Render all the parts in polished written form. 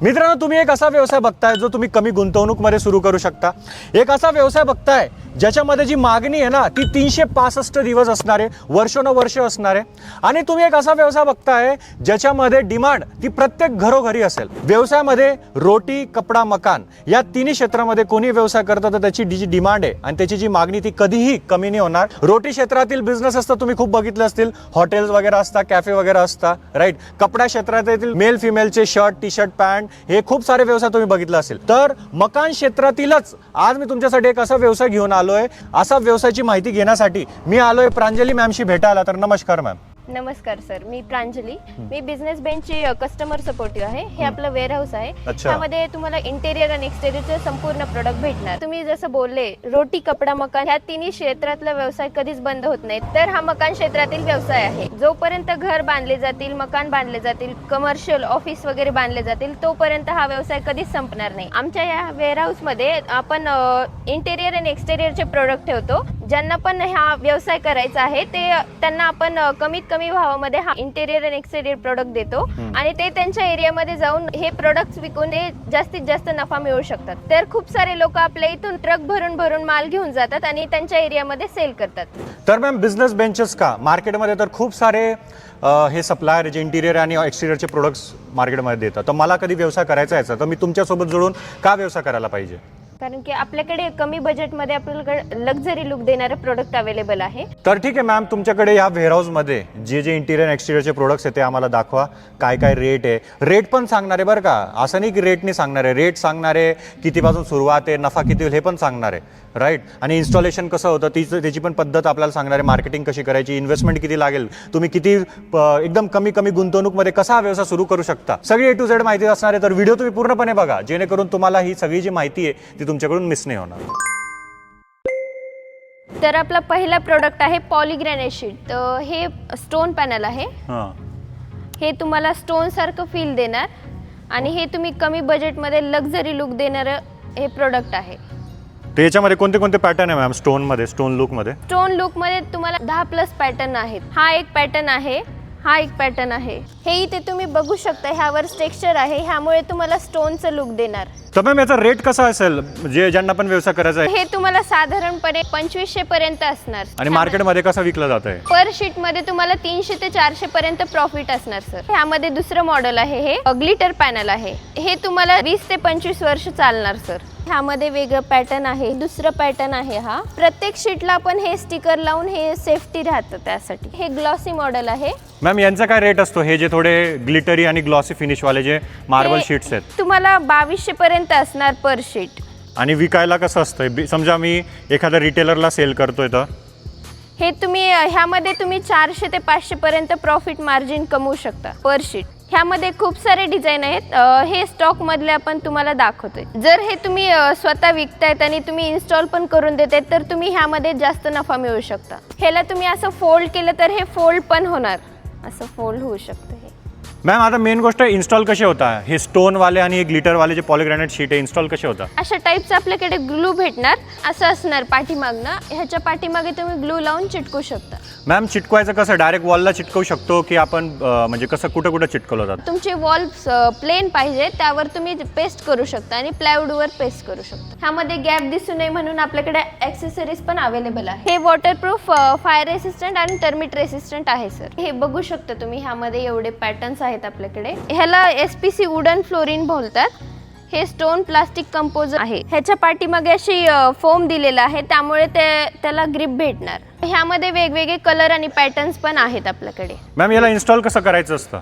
मित्रांनो, तुम्ही एक असा व्यवसाय बघताय जो तुम्ही कमी गुंतवणूकमध्ये सुरू करू शकता। एक असा व्यवसाय बघताय ज्याच्यामध्ये जी मागणी आहे ना ती 365 दिवस असणार आहे, वर्षोनवर्ष असणार आहे। आणि तुम्ही एक असा व्यवसाय बघताय ज्याच्यामध्ये डिमांड ती प्रत्येक घरोघरी असेल। व्यवसायामध्ये रोटी, कपडा, मकान या तिन्ही क्षेत्रामध्ये कोणी व्यवसाय करतं तर त्याची जी डिमांड आहे आणि त्याची जी मागणी ती कधीही कमी नाही होणार। रोटी क्षेत्रातील बिझनेस असतं, तुम्ही खूप बघितले असतील, हॉटेल्स वगैरे असतात, कॅफे वगैरे असतात, राईट। कपडा क्षेत्रातील मेल फिमेलचे शर्ट, टी शर्ट, पॅन्ट हे खूप सारे व्यवसाय तुम्ही बघितले असेल। तर मकान क्षेत्रातीलच आज मी तुमच्यासाठी एक असा व्यवसाय घेऊन आलोय। असा व्यवसायाची माहिती घेण्यासाठी मी आलोय प्रांजली मॅमशी भेटायला। तर नमस्कार मॅम। नमस्कार सर, मी प्रांजली, मी बिझनेस बेंचची कस्टमर सपोर्टिव्ह आहे। हे आपलं वेअरहाऊस आहे। त्यामध्ये तुम्हाला इंटेरियर आणि एक्सटेरियरचे संपूर्ण प्रोडक्ट भेटणार। तुम्ही जसं बोलले, रोटी, कपडा, मकान ह्या तिन्ही क्षेत्रातला व्यवसाय कधीच बंद होत नाही। तर हा मकान क्षेत्रातील व्यवसाय आहे। जोपर्यंत घर बांधले जातील, मकान बांधले जातील, कमर्शियल ऑफिस वगैरे बांधले जातील, तोपर्यंत हा व्यवसाय कधीच संपणार नाही। आमच्या या वेअरहाऊस मध्ये आपण इंटेरियर आणि एक्सटेरियरचे प्रोडक्ट ठेवतो। ज्यांना पण हा व्यवसाय करायचा आहे ते त्यांना आपण कमीत कमी भावामध्ये हा इंटेरियर आणि एक्सटेरियर प्रोडक्ट देतो आणि ते त्यांच्या एरियामध्ये जाऊन हे प्रोडक्ट्स विकून ते जास्तीत जास्त नफा मिळवू शकतात। तर खूप सारे लोक आपल्या इथून ट्रक भरून भरून माल घेऊन जातात आणि त्यांच्या एरियामध्ये सेल करतात। तर मॅम, बिझनेस बेंचेस का मार्केटमध्ये तर खूप सारे हे सप्लायर जे इंटिरियर आणि एक्सटेरियरचे प्रोडक्ट्स मार्केटमध्ये देतात। तर मला कधी व्यवसाय करायचा आहे तर मी तुमच्यासोबत जोडून का व्यवसाय करायला पाहिजे? कारण की आपल्याकडे कमी बजेटमध्ये आपल्याकडे लक्झरी लुक देणारे प्रोडक्ट अवेलेबल आहे। तर ठीक आहे मॅम, तुमच्याकडे या वेअरहाऊसमध्ये जे जे इंटिरियर एक्सटेरियरचे प्रोडक्ट्स आहेत ते आम्हाला दाखवा। काय काय रेट आहे, रेट पण सांगणार आहे बरं का। असं नाही की रेट नाही सांगणार आहे, रेट सांगणार आहे, कितीपासून सुरुवात आहे, नफा किती होईल हे पण सांगणार आहे, राईट। आणि इन्स्टॉलेशन कसं होतं त्याची पण पद्धत आपल्याला सांगणार आहे, मार्केटिंग कशी करायची, इन्व्हेस्टमेंट किती लागेल, तुम्ही किती एकदम कमी कमी गुंतवणूकमध्ये कसा हा व्यवसाय सुरू करू शकता, सगळी A to Z माहिती असणार आहे। तर व्हिडिओ तुम्ही पूर्णपणे बघा जेणेकरून तुम्हाला ही सगळी जी माहिती आहे ती तुमच्याकडून मिस नाही होणार। तर आपला पहिला प्रोडक्ट आहे पॉलीग्रॅनाइट शीट। हे स्टोन पॅनल आहे। हे तुम्हाला स्टोन सारखं फील देणार आणि हे तुम्ही कमी बजेटमध्ये लक्झरी लुक देणारं हे प्रोडक्ट आहे। तर याच्यामध्ये कोणते कोणते पॅटर्न आहे मॅम स्टोनमध्ये, स्टोन लुकमध्ये? स्टोन लुकमध्ये तुम्हाला 10+ पॅटर्न आहेत। हा एक पॅटर्न आहे, हा एक पॅटर्न आहे। हे इथे तुम्ही बघू शकता, ह्यावर टेक्स्चर आहे, ह्यामुळे तुम्हाला स्टोनचं लुक देणार। तर मॅम याचा रेट कसा असेल जे ज्यांना पण व्यवसाय करायचा आहे? हे तुम्हाला साधारणपणे 2500 पर्यंत असणार। आणि मार्केटमध्ये कसं विकलं जात आहे? पर शीट मध्ये तुम्हाला 300 ते 400 पर्यंत प्रॉफिट असणार सर। ह्यामध्ये दुसरं मॉडेल आहे, हे ग्लिटर पॅनल आहे। हे तुम्हाला 20 ते 25 वर्ष चालणार सर। ह्यामध्ये वेगळं पॅटर्न आहे, दुसरं पॅटर्न आहे। हा प्रत्येक शीटला आपण हे स्टिकर लावून हे सेफ्टी राहतं त्यासाठी। हे ग्लॉसी मॉडेल आहे। मॅम यांचा काय रेट असतो, हे जे थोडे ग्लिटरी आणि ग्लॉसी फिनिश वाले जे मार्बल शीट्स आहेत? तुम्हाला 2200 पर्यंत असणार पर शीट। आणि विकायला कसं असतं, समजा मी एखाद्या रिटेलरला सेल करतोय तर? हे तुम्ही ह्यामध्ये तुम्ही 400 ते 500 पर्यंत प्रॉफिट मार्जिन कमवू शकता पर शीट। ह्यामध्ये खूप सारे डिझाईन आहेत, हे स्टॉक मधले आपण तुम्हाला दाखवतोय। जर हे तुम्ही स्वतः विकतायत आणि तुम्ही इन्स्टॉल पण करून देतायत तर तुम्ही ह्यामध्ये जास्त नफा मिळवू शकता। ह्याला तुम्ही असं फोल्ड केलं तर हे फोल्ड पण होणार, असं फोल्ड होऊ शकतं हे। मॅम आता मेन गोष्ट इन्स्टॉल कसे होता, हे स्टोन वाले आणि हे ग्लिटर वाले जे पॉलीग्रॅनाइट शीट आहे इन्स्टॉल कसे होता? अशा टाईपचं आपल्याकडे ग्लू भेटणार, असं असणार पाठीमागनं। ह्याच्या पाठीमागे तुम्ही ग्लू लावून चिटकू शकता। मॅम चिटकवायचं कसं, डायरेक्ट वॉलला चिटकवू शकतो की आपण म्हणजे कसं कुठं कुठं चिटकवलं जातं? तुमची वॉल प्लेन पाहिजे त्यावर तुम्ही पेस्ट करू शकता आणि प्लायवूडवर पेस्ट करू शकता। ह्यामध्ये गॅप दिसू नये म्हणून आपल्याकडे ॲक्सेसरीज पण अवेलेबल आहे। हे वॉटरप्रूफ, फायर रेसिस्टंट आणि टर्मिट रेसिस्टंट आहे सर। हे बघू शकता तुम्ही, ह्यामध्ये एवढे पॅटर्न्स आहेत आपल्याकडे। ह्याला SPC वुडन फ्लोरिन बोलतात। हे स्टोन प्लास्टिक कंपोज आहे। ह्याच्या पाठीमागे अशी फोम दिलेला आहे, त्यामुळे त्याला ग्रिप भेटणार। ह्यामध्ये वेगवेगळे कलर आणि पॅटर्न्स पण आहेत आपल्याकडे। मॅम याला इन्स्टॉल कसं करायचं असतं?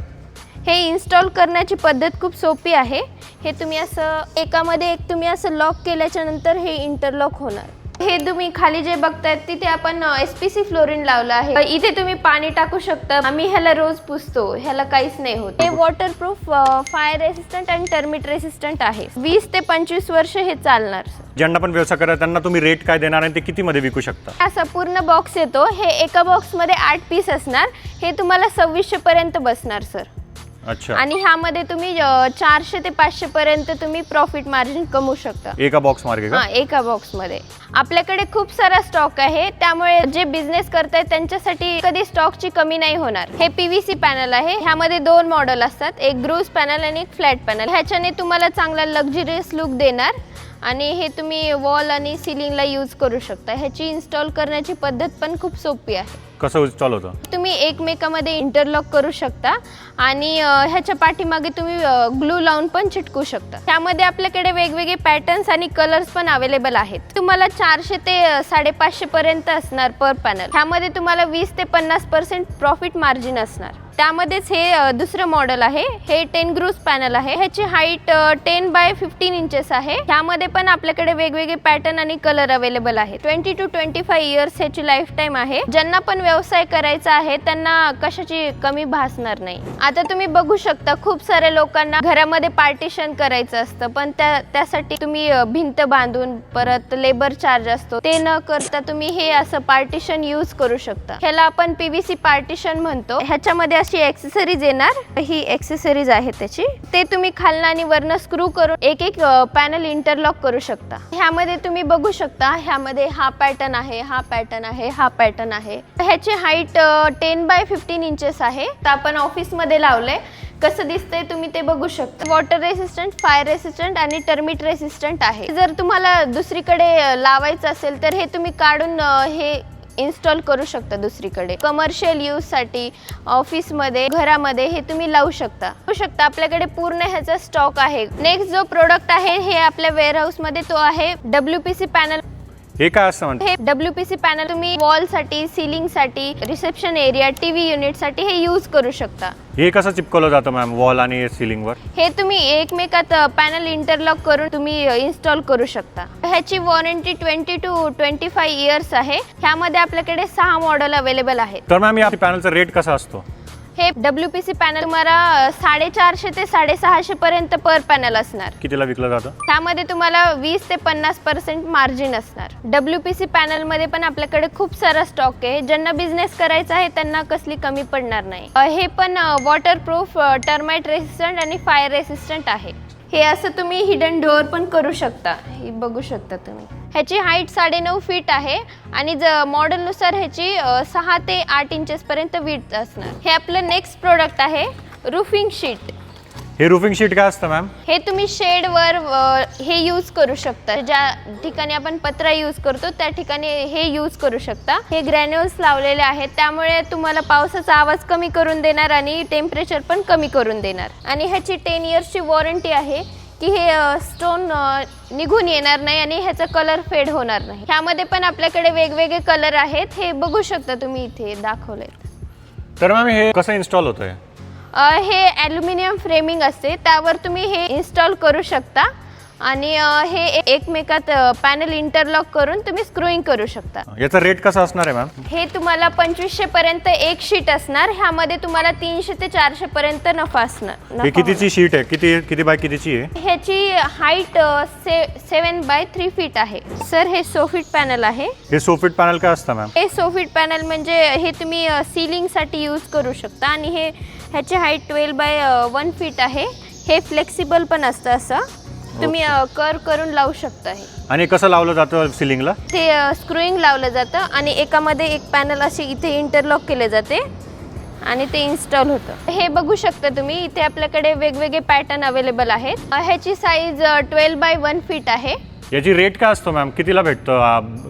हे इन्स्टॉल करण्याची पद्धत खूप सोपी आहे। हे तुम्ही असं एकामध्ये एक तुम्ही असं लॉक केल्याच्या नंतर हे इंटरलॉक होणार। हे तुम्ही खाली जे बघतायत तिथे आपण SPC फ्लोरिन लावलं आहे। इथे तुम्ही पाणी टाकू शकता। आम्ही ह्याला रोज पुसतो, ह्याला काहीच नाही होत। हे वॉटरप्रूफ, फायर रेसिस्टंट आणि टर्मिट रेसिस्टंट आहे। 20 ते 25 वर्ष हे चालणार। ज्यांना पण व्यवसाय करायचा त्यांना तुम्ही रेट काय देणार आणि ते किती मध्ये विकू शकता? असा पूर्ण बॉक्स येतो, हे एका बॉक्समध्ये 8 पीस असणार। हे तुम्हाला 2600 पर्यंत बसणार सर। अच्छा. आणि ह्यामध्ये तुम्ही 400 ते 500 पर्यंत तुम्ही प्रॉफिट मार्जिन कमवू शकता एका बॉक्स मार्के का? हा, एका बॉक्स मध्ये. आपल्याकडे खूप सारा स्टॉक आहे, त्यामुळे जे बिझनेस करतायत त्यांच्यासाठी कधी स्टॉकची कमी नाही होणार. हे पीव्हीसी पॅनल आहे. ह्यामध्ये 2 मॉडेल असतात, एक ग्रूज पॅनल आणि एक फ्लॅट पॅनल. ह्याच्याने तुम्हाला चांगला लक्झरियस लुक देणार आणि हे तुम्ही वॉल आणि सिलिंगला यूज करू शकता. ह्याची इन्स्टॉल करण्याची पद्धत पण खूप सोपी आहे. कसं इन्स्टॉल होतं? तुम्ही एकमेकामध्ये इंटरलॉक करू शकता आणि ह्याच्या पाठीमागे तुम्ही ग्लू लावून पण चिटकू शकता. त्यामध्ये आपल्याकडे वेगवेगळे पॅटर्न्स आणि कलर्स पण अवेलेबल आहेत. तुम्हाला 400 ते 550 पर्यंत असणार पर पॅनल. ह्यामध्ये तुम्हाला 20 ते 50% प्रॉफिट मार्जिन असणार. त्यामध्येच हे दुसरं मॉडेल आहे. हे 10 ग्रूज पॅनल आहे. ह्याची हाईट 10 बाय 15 इंचेस आहे. ह्यामध्ये पण आपल्याकडे वेगवेगळे पॅटर्न आणि कलर अवेलेबल आहे. 20 to 25 इयर्स ह्याची लाईफ टाईम आहे. ज्यांना पण व्यवसाय करायचा आहे त्यांना कशाची कमी भासणार नाही. आता तुम्ही बघू शकता, खूप साऱ्या लोकांना घरामध्ये पार्टिशन करायचं असतं, पण त्यासाठी तुम्ही भिंत बांधून परत लेबर चार्ज असतो, ते न करता तुम्ही हे असं पार्टिशन यूज करू शकता. ह्याला आपण पीव्हीसी पार्टिशन म्हणतो. ह्याच्यामध्ये अशी एक्सेसरीज येणार. ही एक्सेसरीज आहे त्याची. ते तुम्ही खालना आणि वरनं स्क्रू करून एक एक पॅनल इंटरलॉक करू शकता. ह्यामध्ये तुम्ही बघू शकता, ह्यामध्ये हा पॅटर्न आहे, हा पॅटर्न आहे, हा पॅटर्न आहे. ह्याची हाईट 10 बाय 15 इंचेस आहे. तर आपण ऑफिस मध्ये लावलंय. कसं दिसतंय तुम्ही ते बघू शकता. वॉटर रेसिस्टंट, फायर रेसिस्टंट आणि टर्मिट रेसिस्टंट आहे. जर तुम्हाला दुसरीकडे लावायचं असेल तर हे तुम्ही काढून हे इन्स्टॉल करू शकता दुसरीकडे. कमर्शियल यूज साठी ऑफिसमध्ये, घरामध्ये हे तुम्ही लावू शकता. आपल्याकडे पूर्ण ह्याचा स्टॉक आहे. नेक्स्ट जो प्रोडक्ट आहे हे आपल्या वेअरहाऊस मध्ये, तो आहे WPC पॅनल. हे काय असतं म्हणजे? हे WPC पॅनल तुम्ही वॉल साठी, सीलिंग साठी, रिसेप्शन एरिया, टीव्ही युनिट साठी हे यूज करू शकता. हे कसं चिपकवलं जातं मॅम वॉल आणि सीलिंग वर? हे तुम्ही एकमेकात पॅनल इंटरलॉक करून तुम्ही इन्स्टॉल करू शकता. ह्याची वॉरंटी 20 to 25 इयर्स आहे. ह्यामध्ये आपल्याकडे 6 मॉडेल अवेलेबल आहेत. तर मॅम या पॅनलचा रेट कसा असतो? हे WPC पॅनल तुम्हाला 450 ते 650 पर्यंत पर पॅनल असणार. कितीला विकलं जातं? त्यामध्ये तुम्हाला 20 ते 50% मार्जिन असणार. WPC पॅनल मध्ये पण आपल्याकडे खूप सारा स्टॉक आहे. ज्यांना बिझनेस करायचा आहे त्यांना कसली कमी पडणार नाही. हे पण वॉटरप्रूफ, टर्माइट रेसिस्टंट आणि फायर रेसिस्टंट आहे. हे असं तुम्ही हिडन डोअर पण करू शकता. हे बघू शकता तुम्ही. ह्याची हाईट 9.5 फीट आहे आणि मॉडेलनुसार ह्याची 6 ते 8 इंचेस पर्यंत विड्थ असणार. हे आपलं नेक्स्ट प्रोडक्ट आहे रूफिंग शीट. हे रूफिंग शीट काय असतं मॅम? हे तुम्ही शेडवर हे यूज करू शकता. ज्या ठिकाणी आपण पत्रा यूज करतो त्या ठिकाणी हे यूज करू शकता. हे ग्रॅन्युल्स लावलेले आहेत, त्यामुळे तुम्हाला पावसाचा आवाज कमी करून देणार आणि टेम्परेचर पण कमी करून देणार. आणि ह्याची 10 इयर्सची वॉरंटी आहे की हे स्टोन निघून येणार नाही आणि ह्याचा कलर फेड होणार नाही. ह्यामध्ये पण आपल्याकडे वेगवेगळे कलर आहेत. हे बघू शकता तुम्ही, इथे दाखवलंय. तर मॅम हे कसं इन्स्टॉल होतंय? हे ॲल्युमिनियम फ्रेमिंग असते, त्यावर तुम्ही हे इन्स्टॉल करू शकता आणि हे एकमेकात पॅनल इंटरलॉक करून तुम्ही स्क्रूइंग करू शकता. याचा रेट कसा असणार आहे मॅम? हे तुम्हाला 2500 पर्यंत एक शीट असणार. ह्यामध्ये तुम्हाला 300 ते 400 पर्यंत नफा असणार. हे कितीची शीट आहे? किती बाय कितीची आहे? ह्याची हाईट 7 बाय 3 फीट आहे. सर हे सोफिट पॅनल आहे. हे सोफिट पॅनल काय असतं मॅम? हे सोफिट पॅनल म्हणजे हे तुम्ही सीलिंग साठी यूज करू शकता आणि ह्याची हाईट 12 बाय 1 फीट आहे. हे फ्लेक्सिबल पण असतं, असं तुम्ही कर करून लावू शकता. हे आणि कसं लावलं जातं सिलिंगला? ते स्क्रूइंग लावलं जातं आणि एकामध्ये एक पॅनल असे इथे इंटरलॉक केले जाते आणि ते इन्स्टॉल होतं. हे बघू शकता तुम्ही, इथे आपल्याकडे वेगवेगळे पॅटर्न अवेलेबल आहेत. ह्याची साईज 12 बाय 1 फीट आहे. याची रेट काय असतो मॅम? कितीला भेटतो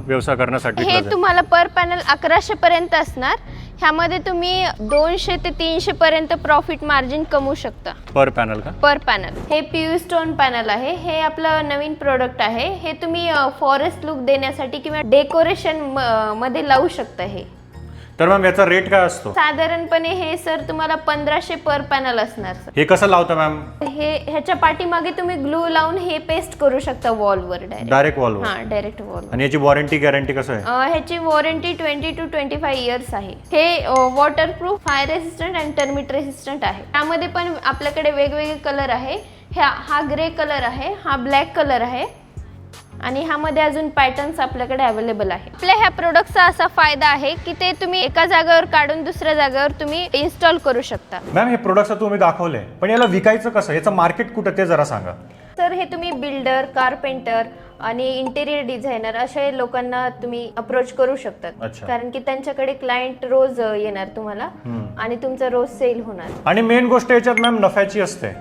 व्यवसाय करण्यासाठी? हे तुम्हाला पर पॅनल 1100 पर्यंत असणार. ह्यामध्ये तुम्ही 200 ते 300 पर्यंत प्रॉफिट मार्जिन कमवू शकता पर पॅनल का? पर पॅनल. हे पीव्ही स्टोन पॅनल आहे. हे आपलं नवीन प्रोडक्ट आहे. हे तुम्ही फॉरेस्ट लुक देण्यासाठी किंवा डेकोरेशन मध्ये लावू शकता. हे तर मॅम याचा रेट काय असतो? साधारणपणे हे सर तुम्हाला 1500 पर पॅनल असणार. सर हे कसं लावता मॅम? ह्याच्या पाठीमागे तुम्ही ग्लू लावून हे पेस्ट करू शकता वॉलवर डायरेक्ट वॉलवर. हा, डायरेक्ट वॉल. आणि याची वॉरंटी गॅरंटी कसं आहे? ह्याची वॉरंटी 20 to 25 इयर्स आहे. हे वॉटरप्रूफ, फायर रेसिस्टंट आणि टर्मिट रेसिस्टंट आहे. त्यामध्ये पण आपल्याकडे वेगवेगळे कलर आहे. हा ग्रे कलर आहे, हा ब्लॅक कलर आहे आणि ह्यामध्ये अजून पॅटर्न्स आपल्याकडे अवेलेबल आहे. आपल्या ह्या प्रोडक्टचा असा फायदा आहे की ते तुम्ही एका जागेवर काढून दुसऱ्या जागेवर तुम्ही इन्स्टॉल करू शकता. मॅम हे प्रोडक्ट्स तुम्ही दाखवले, पण याला विकायचं कसं, याचं मार्केट कुठं ते जरा सांगा. तर हे तुम्ही बिल्डर, कारपेंटर आणि इंटेरियर डिझायनर अशा लोकांना तुम्ही अप्रोच करू शकतात. अच्छा. कारण की त्यांच्याकडे क्लायंट रोज येणार तुम्हाला आणि तुमचा रोज सेल होणार. आणि मेन गोष्ट याच्यात मॅम नफ्याची असते,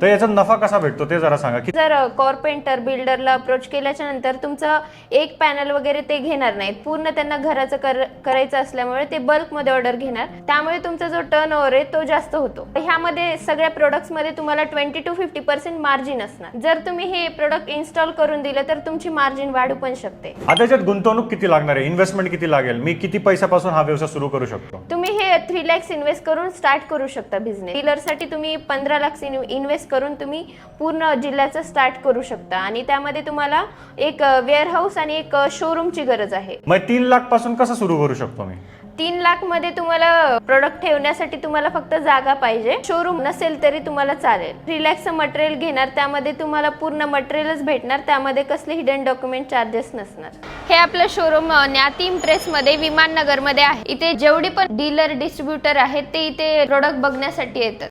तर याचा नफा कसा भेटतो ते जरा सांगा. की जर कॉर्पेंटर बिल्डरला अप्रोच केल्याच्या नंतर तुमचं एक पॅनल वगैरे ते घेणार नाहीत, पूर्ण त्यांना घराचं करायचं असल्यामुळे ते बल्कमध्ये ऑर्डर घेणार, त्यामुळे तुमचा जो टर्न ओव्हर आहे तो जास्त होतो. ह्यामध्ये सगळ्या प्रोडक्ट्समध्ये तुम्हाला 20 to 50% मार्जिन असणार. जर तुम्ही हे प्रोडक्ट इन्स्टॉल करून दिलं तर तुमची मार्जिन वाढू पण शकते. आता याच्यात गुंतवणूक किती लागणार आहे, इन्व्हेस्टमेंट किती लागेल, मी किती पैशापासून हा व्यवसाय सुरू करू शकतो? तुम्ही हे 3 lakhs इन्व्हेस्ट करून स्टार्ट करू शकता बिझनेस. डीलरसाठी तुम्ही 15 lakhs इन्व्हेस्ट करून तुम्ही पूर्ण जिल्ह्याचं स्टार्ट करू शकता आणि त्यामध्ये तुम्हाला एक वेअरहाऊस आणि एक शोरूमची गरज आहे. मग 3 लाख पासून कसं सुरू करू शकतो मी? 3 लाख मध्ये तुम्हाला प्रोडक्ट ठेवण्यासाठी तुम्हाला फक्त जागा पाहिजे. शोरूम नसेल तरी तुम्हाला चालेल. 3 lakhचं मटेरियल घेणार, त्यामध्ये तुम्हाला पूर्ण मटेरियलच भेटणार, त्यामध्ये कसले हिडन डॉक्युमेंट चार्जेस नसणार. हे आपलं शोरूम न्याती इम्प्रेस मध्ये विमाननगर मध्ये आहे. इथे जेवढी पण डीलर डिस्ट्रीब्युटर आहेत ते इथे प्रोडक्ट बघण्यासाठी येतात.